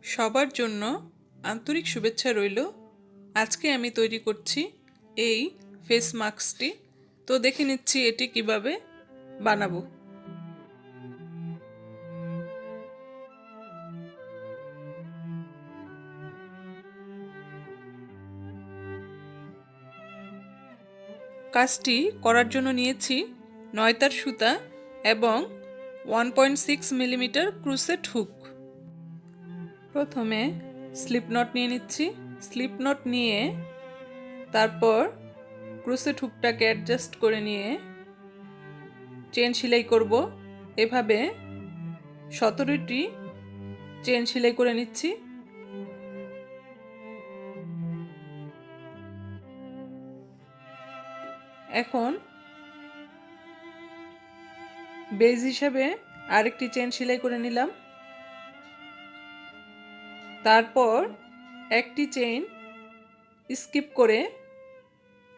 সবার জন্য আন্তরিক শুভেচ্ছা রইল। আজকে আমি তৈরি করছি এই ফেস মাস্কটি। তো দেখে নিচ্ছি এটি কিভাবে বানাবো। কাজটি করার জন্য নিয়েছি 9 তার সুতা এবং 1.6 মিলিমিটার ক্রুসেট হুক। প্রথমে স্লিপ নট নিয়ে নিচ্ছি। স্লিপ নট নিয়ে তারপর ক্রুসেট হুকটাকে অ্যাডজাস্ট করে নিয়ে চেন সেলাই করব। এভাবে 17টি চেন সেলাই করে নিচ্ছি। এখন বেজ হিসাবে আরেকটি চেন সেলাই করে নিলাম। তারপর একটি চেইন স্কিপ করে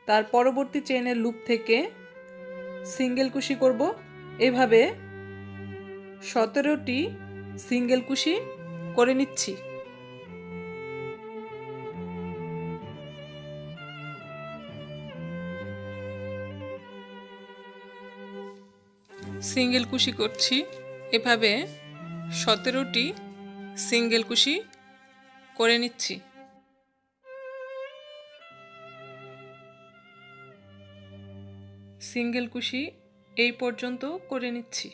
তার পরবর্তী চেইনের লুপ থেকে সিঙ্গেল কুশি করব। এভাবে 17টি সিঙ্গেল কুশি করে নিচ্ছি। সিঙ্গেল কুশি করছি। এভাবে 17টি সিঙ্গেল কুশি করে নিচ্ছি। সিঙ্গেল কুশি এই পর্যন্ত করে নিচ্ছি।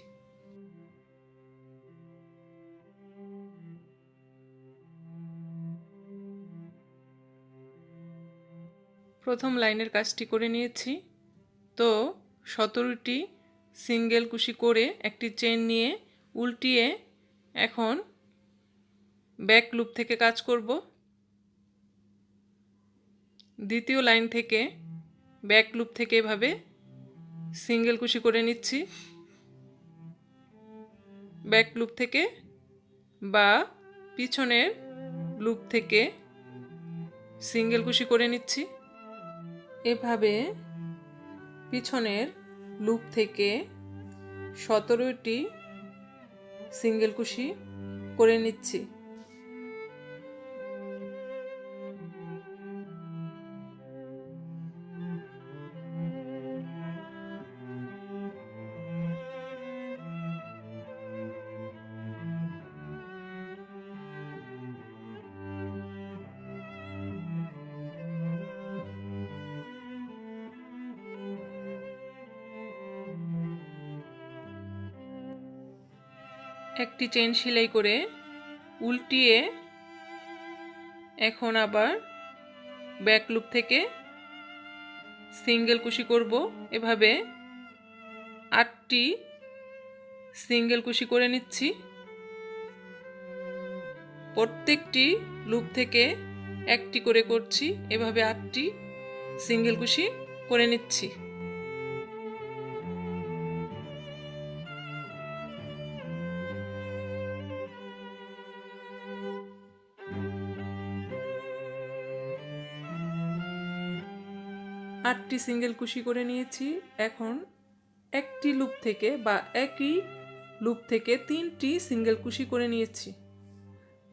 প্রথম লাইনের কাজটি করে নিয়েছি। তো 17টি সিঙ্গেল কুশি করে একটি চেন নিয়ে উল্টিয়ে এখন ব্যাক লুপ থেকে কাজ করব। দ্বিতীয় লাইন থেকে ব্যাক লুপ থেকে এভাবে সিঙ্গেল কুশি করে নিচ্ছি। ব্যাক লুপ থেকে বা পিছনের লুপ থেকে সিঙ্গেল কুশি করে নিচ্ছি। এভাবে পিছনের লুপ থেকে 17টি সিঙ্গেল কুশি করে নিচ্ছি। একটি চেন সেলাই করে উল্টিয়ে এখন আবার ব্যাক লুপ থেকে সিঙ্গেল কুশি করব। এভাবে 8টি সিঙ্গেল কুশি করে নিচ্ছি। প্রত্যেকটি লুপ থেকে একটি করে করছি। এভাবে 8টি সিঙ্গেল কুশি করে নিচ্ছি। আটটি সিঙ্গেল কুশি করে নিয়েছি। এখন একটি লুপ থেকে বা একই লুপ থেকে 3টি সিঙ্গেল কুশি করে নিয়েছি।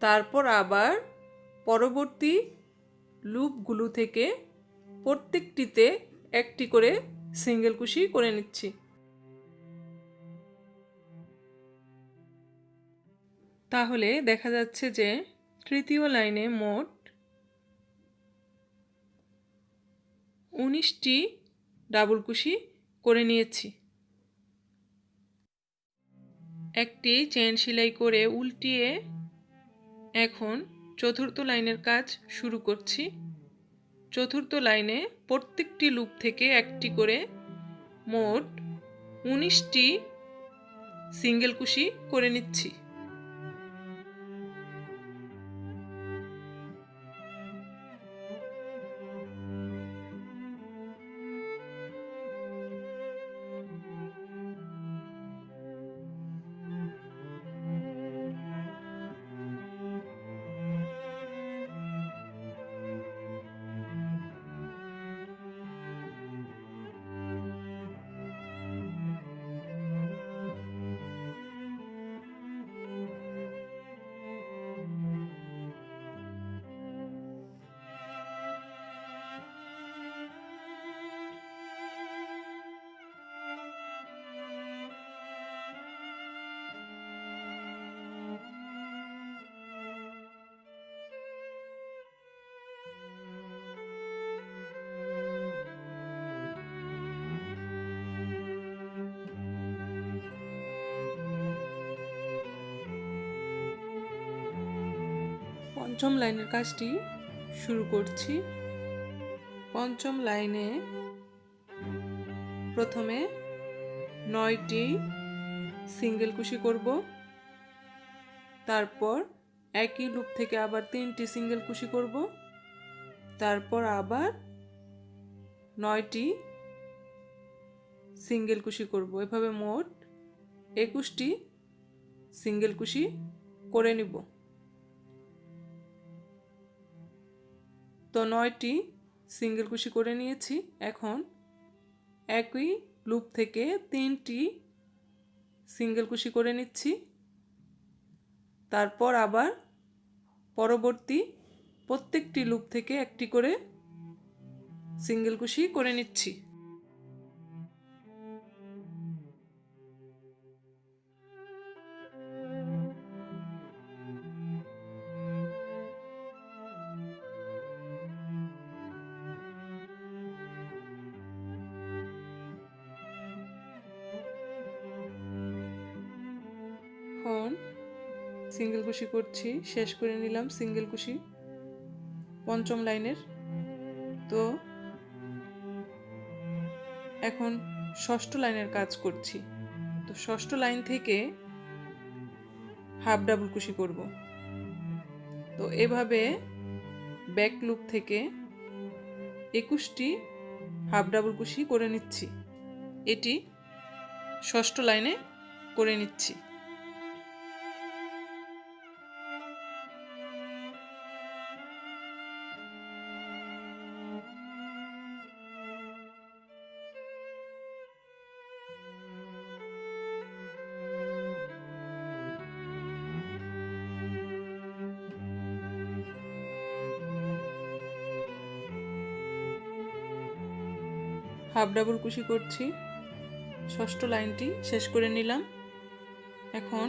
তারপর আবার পরবর্তী লুপগুলো থেকে প্রত্যেকটিতে একটি করে সিঙ্গেল কুশি করে নিচ্ছি। তাহলে দেখা যাচ্ছে যে তৃতীয় লাইনে মোট 19টি ডাবল কুশি করে নিয়েছি। একটি চেন সেলাই করে উল্টিয়ে এখন চতুর্থ লাইনের কাজ শুরু করছি। চতুর্থ লাইনে প্রত্যেকটি লুপ থেকে একটি করে মোট 19টি সিঙ্গেল কুশি করে নিচ্ছি। পঞ্চম লাইনের কাজটি শুরু করছি। পঞ্চম লাইনে প্রথমে 9টি সিঙ্গেল কুশি করব, তারপর একই লুপ থেকে আবার 3টি সিঙ্গেল কুশি করব, তারপর আবার 9টি সিঙ্গেল কুশি করব। এভাবে মোট 21টি সিঙ্গেল কুশি করে নিব। তো 9টি সিঙ্গেল কুশি করে নিয়েছি। এখন একই লুপ থেকে 3টি সিঙ্গেল কুশি করে নিচ্ছি, তারপর আবার পরবর্তী প্রত্যেকটি লুপ থেকে একটি করে সিঙ্গেল কুশি করে নিচ্ছি। এখন সিঙ্গেল কুশি করছি, শেষ করে নিলাম সিঙ্গেল কুশি পঞ্চম লাইনের। তো এখন ষষ্ঠ লাইনের কাজ করছি। তো ষষ্ঠ লাইন থেকে হাফ ডাবল কুশি করব। তো এভাবে ব্যাক লুপ থেকে 21টি হাফ ডাবল কুশি করে নিচ্ছি। এটি ষষ্ঠ লাইনে করে নিচ্ছি। হাফ ডাবল কুশি করছি, ষষ্ঠ লাইনটি শেষ করে নিলাম। এখন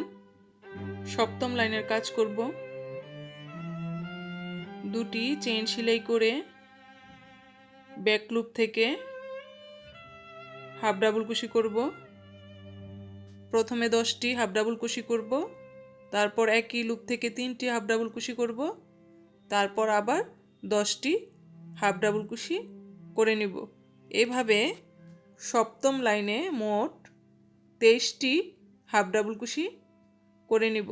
সপ্তম লাইনের কাজ করব। 2টি চেইন সেলাই করে ব্যাক লুপ থেকে হাফ ডাবল কুশি করব। প্রথমে 10টি হাফ ডাবল কুশি করব, তারপর একই লুপ থেকে 3টি হাফ ডাবল কুশি করব, তারপর আবার 10টি হাফ ডাবল কুশি করে নিব। এভাবে সপ্তম লাইনে মোট 23টি হাফ ডাবল কুশি করে নিব।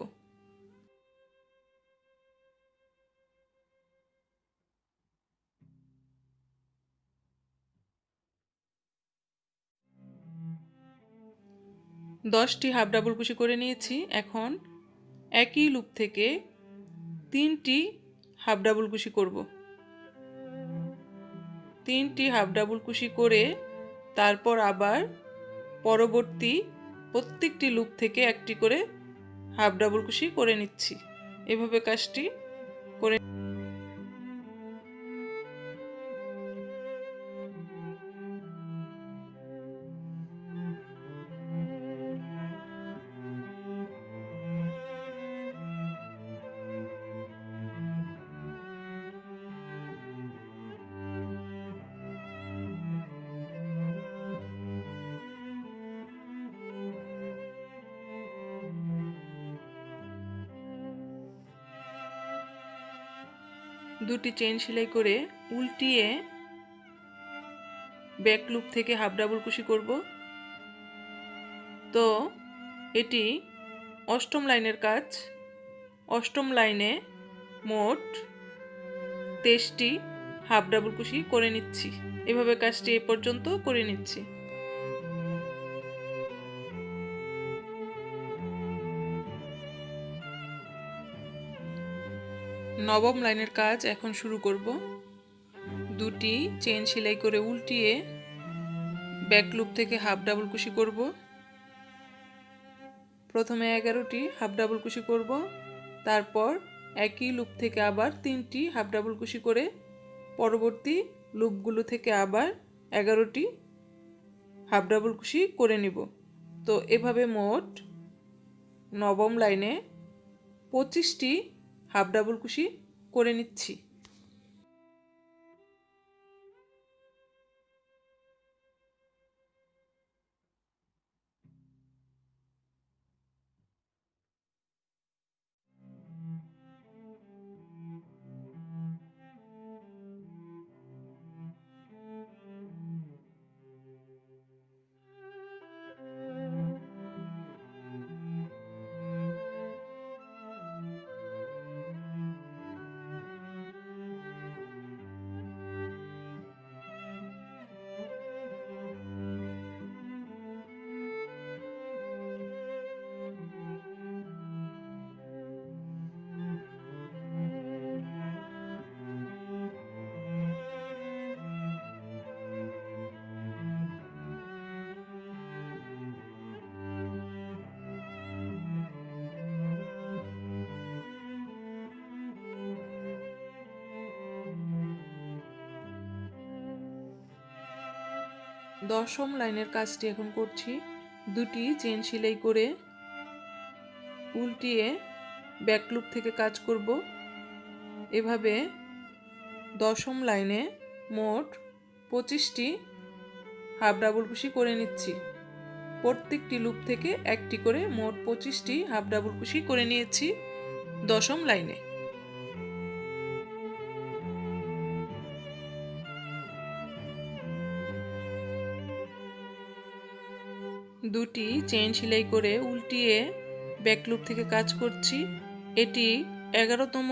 দশটি হাফ ডাবল কুশি করে নিয়েছি। এখন একই লুপ থেকে 3টি হাফ ডাবল কুশি করব। 3টি হাফ ডাবল কুশি করে তারপর আবার পরবর্তী প্রত্যেকটি লুপ থেকে একটি করে হাফ ডাবল কুশি করে নিচ্ছি। এভাবে কাজটি করে দুটি চেইন সেলাই করে উল্টিয়ে ব্যাক লুপ থেকে হাফ ডাবল কুশি করব। তো এটি অষ্টম লাইনের কাজ। অষ্টম লাইনে মোট 23টি হাফ ডাবল কুশি করে নিচ্ছি। এভাবে কাজটি এ পর্যন্ত করে নিচ্ছি। নবম লাইনের কাজ এখন শুরু করব। 2টি চেইন সেলাই করে উল্টিয়ে ব্যাক লুপ থেকে হাফ ডাবল কুশি করব। প্রথমে 11টি হাফ ডাবল কুশি করব, তারপর একই লুপ থেকে আবার 3টি হাফ ডাবল কুশি করে পরবর্তী লুপগুলো থেকে আবার 11টি হাফ ডাবল কুশি করে নিব। তো এভাবে মোট নবম লাইনে 25টি হাফ ডাবল কুশি করে নিচ্ছি। দশম লাইনের কাজটি এখন করছি। দুটি চেন সেলাই করে উল্টিয়ে ব্যাক লুপ থেকে কাজ করব। এভাবে দশম লাইনে মোট 25টি হাফ ডাবল কুশি করে নিচ্ছি। প্রত্যেকটি লুপ থেকে একটি করে মোট 25টি হাফ ডাবল কুশি করে নিয়েছি দশম লাইনে। দুটি চেইন সেলাই করে উল্টিয়ে ব্যাক লুপ থেকে কাজ করছি। এটি 11তম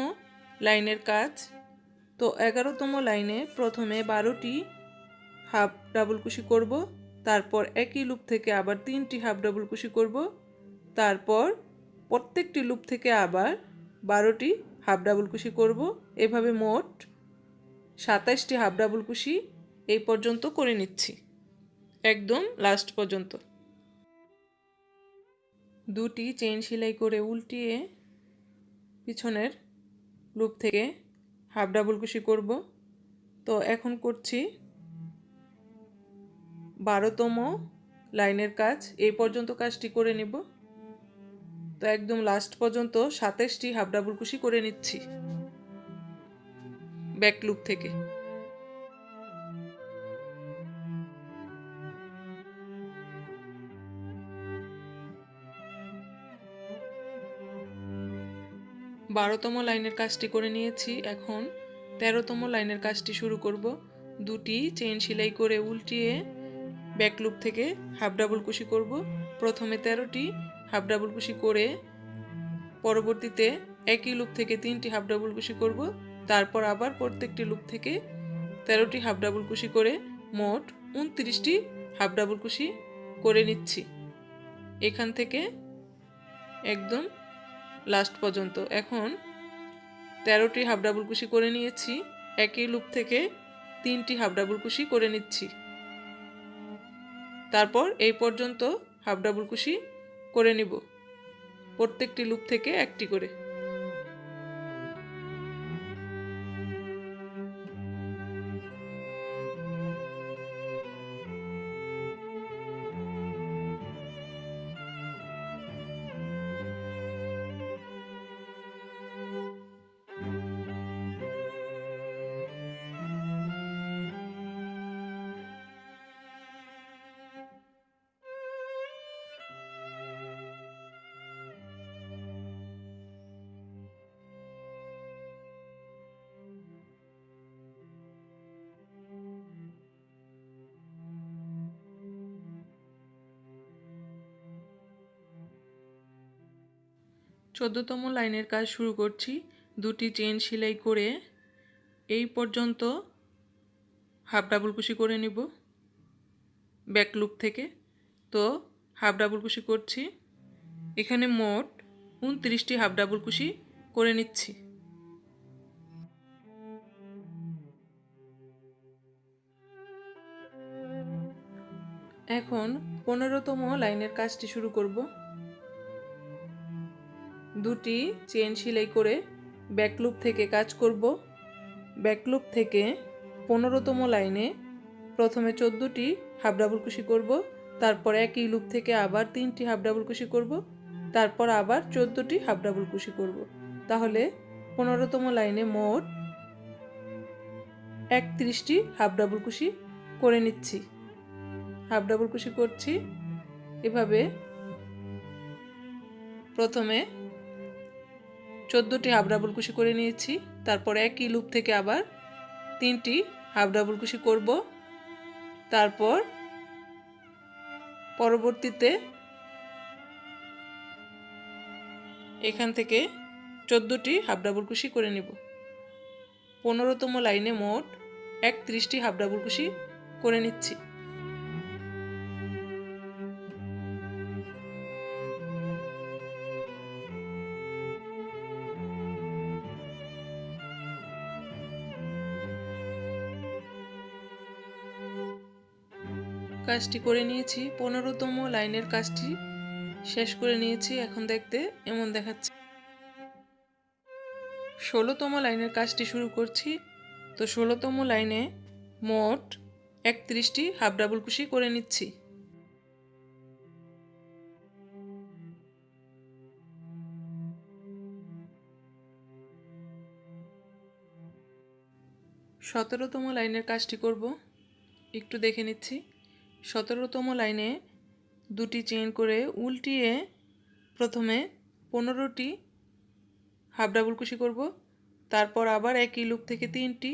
লাইনের কাজ। তো 11তম লাইনে প্রথমে 12টি হাফ ডাবল কুশি করব, তারপর একই লুপ থেকে আবার 3টি হাফ ডাবল কুশি করব, তারপর প্রত্যেকটি লুপ থেকে আবার 12টি হাফ ডাবল কুশি করব। এভাবে মোট 27টি হাফ ডাবল কুশি এই পর্যন্ত করে নিচ্ছি, একদম লাস্ট পর্যন্ত। দুটি চেইন সেলাই করে উল্টিয়ে পিছনের লুপ থেকে হাফ ডাবল কুশি করব। তো এখন করছি 12তম লাইনের কাজ। এই পর্যন্ত কাজটি করে নিব। তো একদম লাস্ট পর্যন্ত 27টি হাফ ডাবল কুশি করে নিচ্ছি ব্যাক লুপ থেকে। বারোতম লাইনের কাজটি করে নিয়েছি। এখন 13তম লাইনের কাজটি শুরু করব। দুটি চেইন সেলাই করে উল্টিয়ে ব্যাক লুপ থেকে হাফ ডাবল কুশি করব। প্রথমে 13টি হাফ ডাবল কুশি করে পরবর্তীতে একই লুপ থেকে 3টি হাফ ডাবল কুশি করব। তারপর আবার প্রত্যেকটি লুপ থেকে 13টি হাফ ডাবল কুশি করে মোট 29টি হাফ ডাবল কুশি করে নিচ্ছি এখান থেকে একদম লাস্ট পর্যন্ত। এখন 13টি হাফ ডাবল কুশি করে নিয়েছি। একই লুপ থেকে 3টি হাফ ডাবল কুশি করে নিচ্ছি। তারপর এই পর্যন্ত হাফ ডাবল কুশি করে নিব, প্রত্যেকটি লুপ থেকে একটি করে। চোদ্দতম লাইনের কাজ শুরু করছি। দুটি চেইন সেলাই করে এই পর্যন্ত হাফ ডাবল কুশি করে নিব ব্যাক লুপ থেকে। তো হাফ ডাবল কুশি করছি। এখানে মোট 29টি হাফ ডাবল কুশি করে নিচ্ছি। এখন 15তম লাইনের কাজটি শুরু করব। দুটি চেইন সেলাই করে ব্যাক লুপ থেকে কাজ করব। ব্যাক লুপ থেকে 15তম লাইনে প্রথমে 14টি হাফ ডাবল কুশি করব, তারপর একই লুপ থেকে আবার 3টি হাফ ডাবল কুশি করব, তারপর আবার 14টি হাফ ডাবল কুশি করব। তাহলে 15তম লাইনে মোট 31টি হাফ ডাবল কুশি করে নিচ্ছি। হাফ ডাবল কুশি করছি। এভাবে প্রথমে 14টি হাফ ডাবল কুশি করে নিয়েছি। তারপর একই লুপ থেকে আবার 3টি হাফ ডাবল কুশি করব। তারপর পরবর্তীতে এখান থেকে 14টি হাফ ডাবল কুশি করে নিব। 15তম লাইনে মোট 31টি হাফ ডাবল কুশি করে নিচ্ছি। কাজটি করে নিয়েছি। 15তম লাইনের কাজটি শেষ করে নিয়েছি। এখন দেখতে এমন দেখাচ্ছে। 16তম লাইনের কাজটি শুরু করছি। তো 16তম লাইনে মোট 31টি হাফ ডাবল কুশি করে নিচ্ছি। সতেরোতম লাইনের কাজটি করব, একটু দেখে নিচ্ছি। 17তম লাইনে দুটি চেইন করে উল্টিয়ে প্রথমে 15টি হাফ ডাবল কুশি করব, তারপর আবার একই লুপ থেকে 3টি,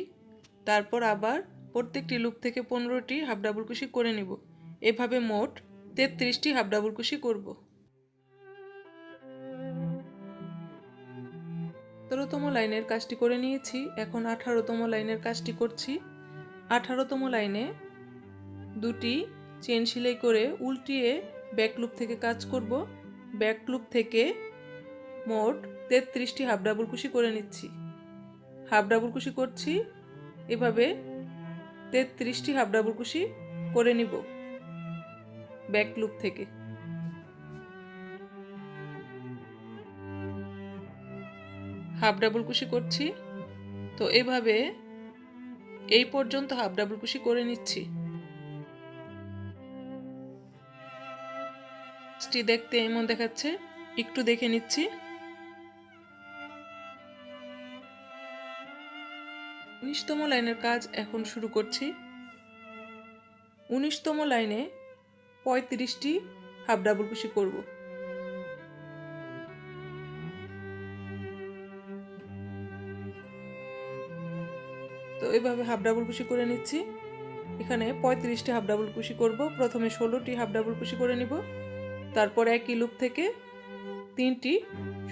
তারপর আবার প্রত্যেকটি লুপ থেকে 15টি হাফ ডাবল কুশি করে নিব। এভাবে মোট 33টি হাফ ডাবল কুশি করব। 17তম লাইনের কাজটি করে নিয়েছি, এখন 18তম লাইনের কাজটি করছি। 18তম লাইনে দুটি চেন সেলাই করে উল্টিয়ে ব্যাক লুপ থেকে কাজ করব। ব্যাক লুপ থেকে মোট 33টি হাফ ডাবল কুশি করে নিচ্ছি। হাফ ডাবল কুশি করছি, এভাবে 33টি হাফ ডাবল কুশি করে নিব ব্যাক লুপ থেকে। হাফ ডাবল কুশি করছি, তো এভাবে এই পর্যন্ত হাফ ডাবল কুশি করে নিচ্ছি। দেখতে এমন দেখাচ্ছে, একটু দেখে নিচ্ছি। 19তম লাইনের কাজ এখন শুরু করছি। 19তম লাইনে 35টি হাফ ডাবল কুশি করব। তো এভাবে হাফ ডাবল কুশি করে নিচ্ছি। এখানে 35টি হাফ ডাবল কুশি করব। প্রথমে 16টি হাফ ডাবল কুশি করে নিব, তারপর একই লুপ থেকে 3টি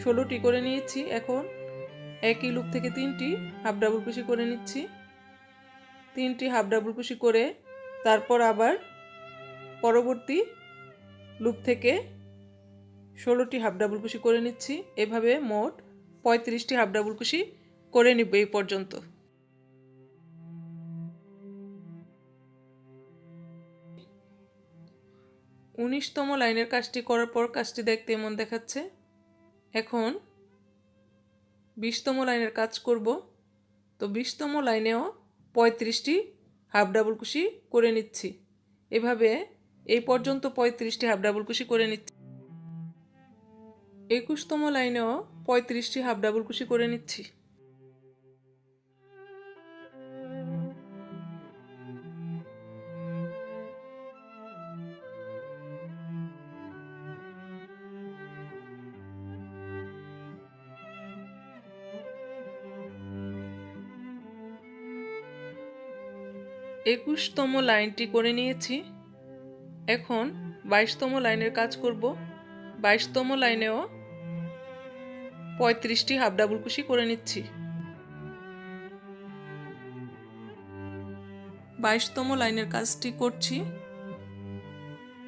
16টি করে নিয়েছি। এখন একই লুপ থেকে 3টি হাফ ডাবল কুশি করে নিচ্ছি। 3টি হাফ ডাবল কুশি করে তারপর আবার পরবর্তী লুপ থেকে 16টি হাফ ডাবল কুশি করে নিচ্ছি। এভাবে মোট 35টি হাফ ডাবল কুশি করে নিব এই পর্যন্ত। উনিশতম লাইনের কাজটি করার পর কাজটি দেখতে এমন দেখাচ্ছে। এখন 20তম লাইনের কাজ করব। তো 20তম লাইনেও 35টি হাফ ডাবল কুশি করে নিচ্ছি। এভাবে এই পর্যন্ত 35টি হাফ ডাবল কুশি করে নিচ্ছি। 21তম লাইনেও 35টি হাফ ডাবল কুশি করে নিচ্ছি। একুশতম লাইনটি করে নিয়েছি। এখন 22তম লাইনের কাজ করব। 22তম লাইনেও 35টি হাফ ডাবল কুশি করে নিচ্ছি। 22তম লাইনের কাজটি করছি।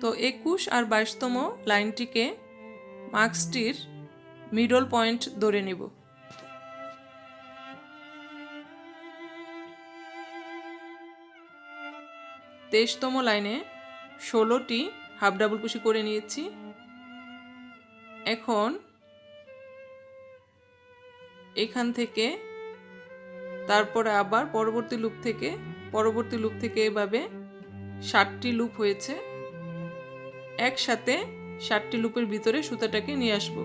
তো 21 আর 22তম লাইনটিকে মাস্কটির মিডল পয়েন্ট ধরে নিব। 23তম লাইনে 16টি হাফ ডাবল কুশি করে নিয়েছি। এখন এখান থেকে তারপরে আবার পরবর্তী লুপ থেকে এভাবে 60টি লুপ হয়েছে। একসাথে 60টি লুপের ভিতরে সুতাটাকে নিয়ে আসব।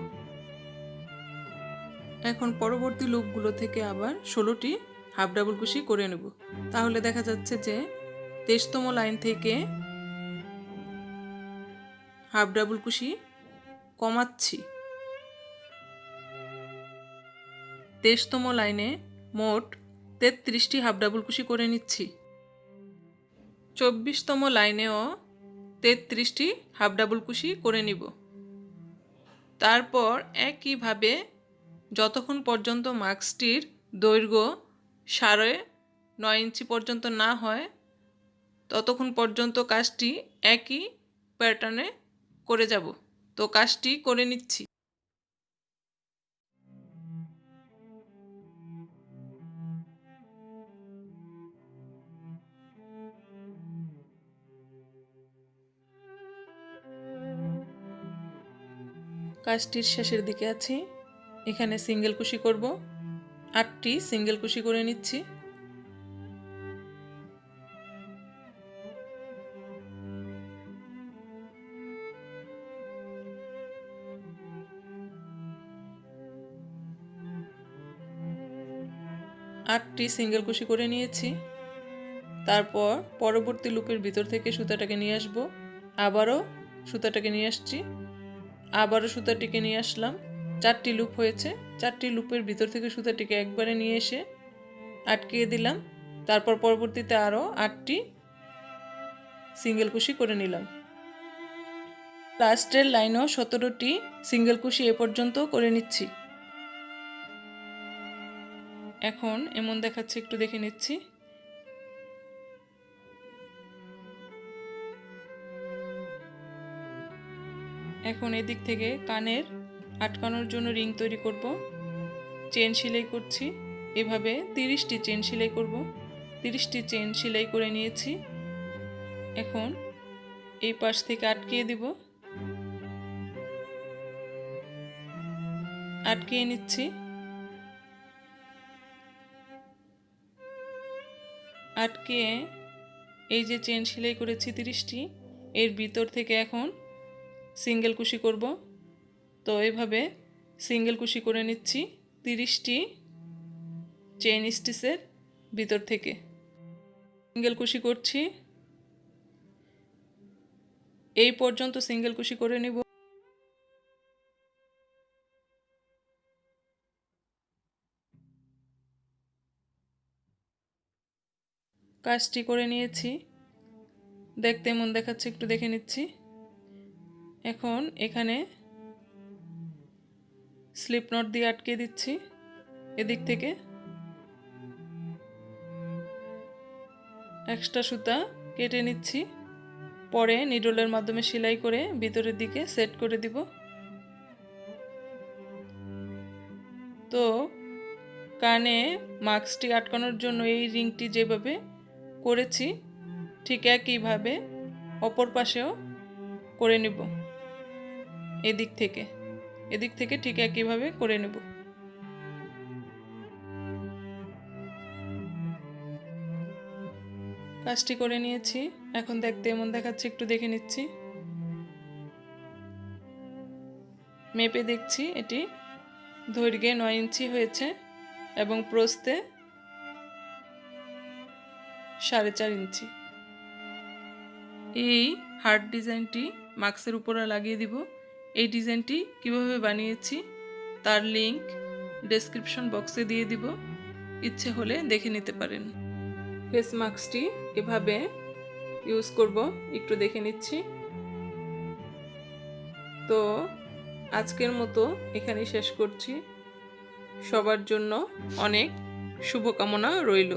এখন পরবর্তী লুপগুলো থেকে আবার 16টি হাফ ডাবল কুশি করে নেব। তাহলে দেখা যাচ্ছে যে 23তম লাইন থেকে হাফ ডাবল কুশি কমাচ্ছি। 23তম লাইনে মোট 33টি হাফ ডাবল কুশি করে নিচ্ছি। 24তম লাইনেও 33টি হাফ ডাবল কুশি করে নিব। তারপর একইভাবে যতক্ষণ পর্যন্ত মাস্কটির দৈর্ঘ্য 9.5 ইঞ্চি পর্যন্ত না হয় ততক্ষণ পর্যন্ত কাজটি একই প্যাটার্নে করে যাব। তো কাজটি করে নিচ্ছি। কাজটির শেষের দিকে আছি। এখানে সিঙ্গেল কুশি করব। 8টি সিঙ্গেল কুশি করে নিচ্ছি। 8টি সিঙ্গেল কুশি করে নিয়েছি। তারপর পরবর্তী লুপের ভিতর থেকে সুতাটাকে নিয়ে আসবো, আবারও সুতাটাকে নিয়ে আসছি, আবারও সুতাটিকে নিয়ে আসলাম। 4টি লুপ হয়েছে। 4টি লুপের ভিতর থেকে সুতাটিকে একবারে নিয়ে এসে আটকিয়ে দিলাম। তারপর পরবর্তীতে আরও 8টি সিঙ্গেল কুশি করে নিলাম। লাস্টের লাইনও 17টি সিঙ্গেল কুশি এ পর্যন্ত করে নিচ্ছি। এখন এমন দেখাচ্ছে, একটু দেখে নিচ্ছি। এখন এদিক থেকে কানের আটকানোর জন্য রিং তৈরি করব। চেন সেলাই করছি। এভাবে 30টি চেন সেলাই করব। 30টি চেন সেলাই করে নিয়েছি। এখন এই পাশ থেকে আটকিয়ে দিব, আটকিয়ে নিচ্ছি। আটকিয়ে এই যে চেন সেলাই করেছি 30টি, এর ভিতর থেকে এখন সিঙ্গেল কুশি করব। তো এভাবে সিঙ্গেল কুশি করে নিচ্ছি 30টি চেইন স্টিচের ভিতর থেকে। সিঙ্গেল কুশি করছি, এই পর্যন্ত সিঙ্গেল কুশি করে নিব। কাজটি করে নিয়েছি, দেখতে এমন দেখাচ্ছে, একটু দেখে নিচ্ছি। এখন এখানে স্লিপ নট দিয়ে আটকে দিচ্ছি। এদিক থেকে এক্সট্রা সুতা কেটে নিচ্ছি, পরে নিডলের মাধ্যমে সেলাই করে ভিতরের দিকে সেট করে দিব। তো কানে মাস্কটি আটকানোর জন্য এই রিংটি যেভাবে করেছি ঠিক একইভাবে অপর পাশেও করে নেব। এদিক থেকে ঠিক একইভাবে করে নেব। কাজটি করে নিয়েছি, এখন দেখতে এমন দেখাচ্ছে, একটু দেখে নিচ্ছি। মেপে দেখছি এটি দৈর্ঘ্যে 9 ইঞ্চি হয়েছে এবং প্রস্থে 4.5 ইঞ্চি। এই হার্ট ডিজাইনটি মাস্কের উপরে লাগিয়ে দিব। এই ডিজাইনটি কিভাবে বানিয়েছি তার লিংক ডেসক্রিপশন বক্সে দিয়ে দিব, ইচ্ছে হলে দেখে নিতে পারেন। ফেস মাস্কটি এভাবে ইউজ করব, একটু দেখে নিচ্ছি। তো আজকের মতো এখানেই শেষ করছি। সবার জন্য অনেক শুভকামনা রইল।